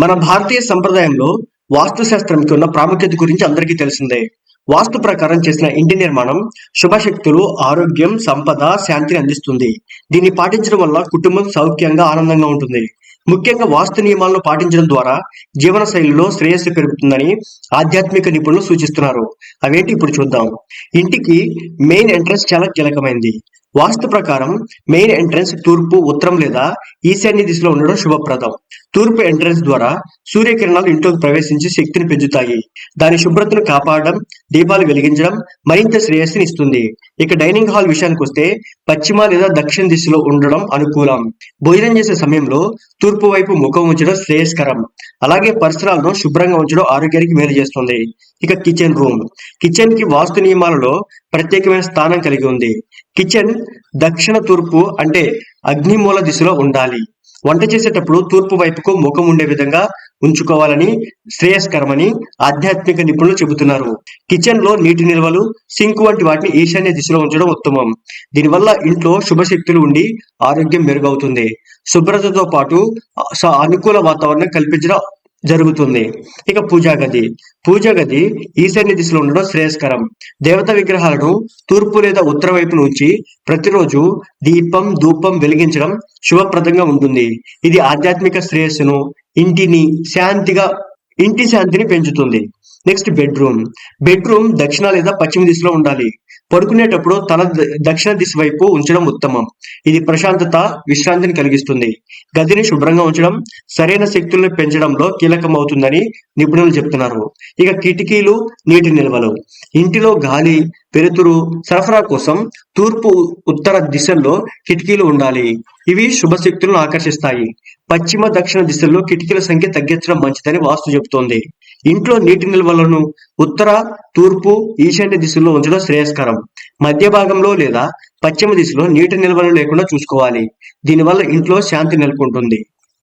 మన భారతీయ సంప్రదాయంలో వాస్తు శాస్త్రంకి ఉన్న ప్రాముఖ్యత గురించి అందరికీ తెలిసిందే. వాస్తు ప్రకారం చేసిన ఇంటి నిర్మాణం శుభశక్తులు, ఆరోగ్యం, సంపద, శాంతిని అందిస్తుంది. దీన్ని పాటించడం వల్ల కుటుంబం సౌఖ్యంగా, ఆనందంగా ఉంటుంది. ముఖ్యంగా వాస్తు నియమాలను పాటించడం ద్వారా జీవన శైలిలో శ్రేయస్సు పెరుగుతుందని ఆధ్యాత్మిక నిపుణులు సూచిస్తున్నారు. అవేంటి ఇప్పుడు చూద్దాం. ఇంటికి మెయిన్ ఎంట్రన్స్ చాలా కీలకమైంది. వాస్తు ప్రకారం మెయిన్ ఎంట్రన్స్ తూర్పు, ఉత్తరం లేదా ఈశాన్య దిశలో ఉండడం శుభప్రదం. తూర్పు ఎంట్రన్స్ ద్వారా సూర్యకిరణాలు ఇంట్లోకి ప్రవేశించి శక్తిని పెంచుతాయి. దాని శుభ్రతను కాపాడడం, దీపాలు వెలిగించడం మరింత శ్రేయస్సుని ఇస్తుంది. ఇక డైనింగ్ హాల్ విషయానికి వస్తే పశ్చిమ లేదా దక్షిణ దిశలో ఉండడం అనుకూలం. భోజనం చేసే సమయంలో తూర్పు వైపు ముఖం ఉంచడం శ్రేయస్కరం. అలాగే పరిసరాలను శుభ్రంగా ఉంచడం ఆరోగ్యానికి మేలు చేస్తుంది. ఇక కిచెన్ రూమ్. కిచెన్ కి వాస్తు నియమాలలో ప్రత్యేకమైన స్థానం కలిగి ఉంది. కిచెన్ దక్షిణ తూర్పు అంటే అగ్నిమూల దిశలో ఉండాలి. వంట చేసేటప్పుడు తూర్పు వైపుకు ముఖం ఉండే విధంగా ఉంచుకోవాలని, శ్రేయస్కరమని ఆధ్యాత్మిక నిపుణులు చెబుతున్నారు. కిచెన్ లో నీటి నిల్వలు, సింక్ వంటి వాటిని ఈశాన్య దిశలో ఉంచడం ఉత్తమం. దీనివల్ల ఇంట్లో శుభశక్తులు ఉండి ఆరోగ్యం మెరుగవుతుంది. శుభ్రతతో పాటు అనుకూల వాతావరణం కల్పించడం జరుగుతుంది. ఇక పూజా గది ఈశాన్య దిశలో ఉండడం శ్రేయస్కరం. దేవతా విగ్రహాలను తూర్పు లేదా ఉత్తర వైపున ఉంచి ప్రతిరోజు దీపం, ధూపం వెలిగించడం శుభప్రదంగా ఉంటుంది. ఇది ఆధ్యాత్మిక శ్రేయస్సును, ఇంటి శాంతిని పెంచుతుంది. నెక్స్ట్ బెడ్రూమ్ దక్షిణ లేదా పశ్చిమ దిశలో ఉండాలి. పడుకునేటప్పుడు తల దక్షిణ దిశ వైపు ఉంచడం ఉత్తమం. ఇది ప్రశాంతత, విశ్రాంతిని కలిగిస్తుంది. గదిని శుభ్రంగా ఉంచడం సరైన శక్తులను పెంచడంలో కీలకమవుతుందని నిపుణులు చెప్తున్నారు. ఇక కిటికీలు, నీటి నిల్వలు. ఇంటిలో గాలి, వెలుతురు సరఫరా కోసం తూర్పు, ఉత్తర దిశల్లో కిటికీలు ఉండాలి. ఇవి శుభశక్తులను ఆకర్షిస్తాయి. పశ్చిమ, దక్షిణ దిశల్లో కిటికీల సంఖ్య తగ్గించడం మంచిదని వాస్తు చెబుతోంది. ఇంట్లో నీటి నిల్వలను ఉత్తర, తూర్పు, ఈశాన్య దిశల్లో ఉంచడం శ్రేయస్కరం. మధ్య భాగంలో లేదా పశ్చిమ దిశలో నీటి నిల్వలు లేకుండా చూసుకోవాలి. దీనివల్ల ఇంట్లో శాంతి నెలకొంటుంది.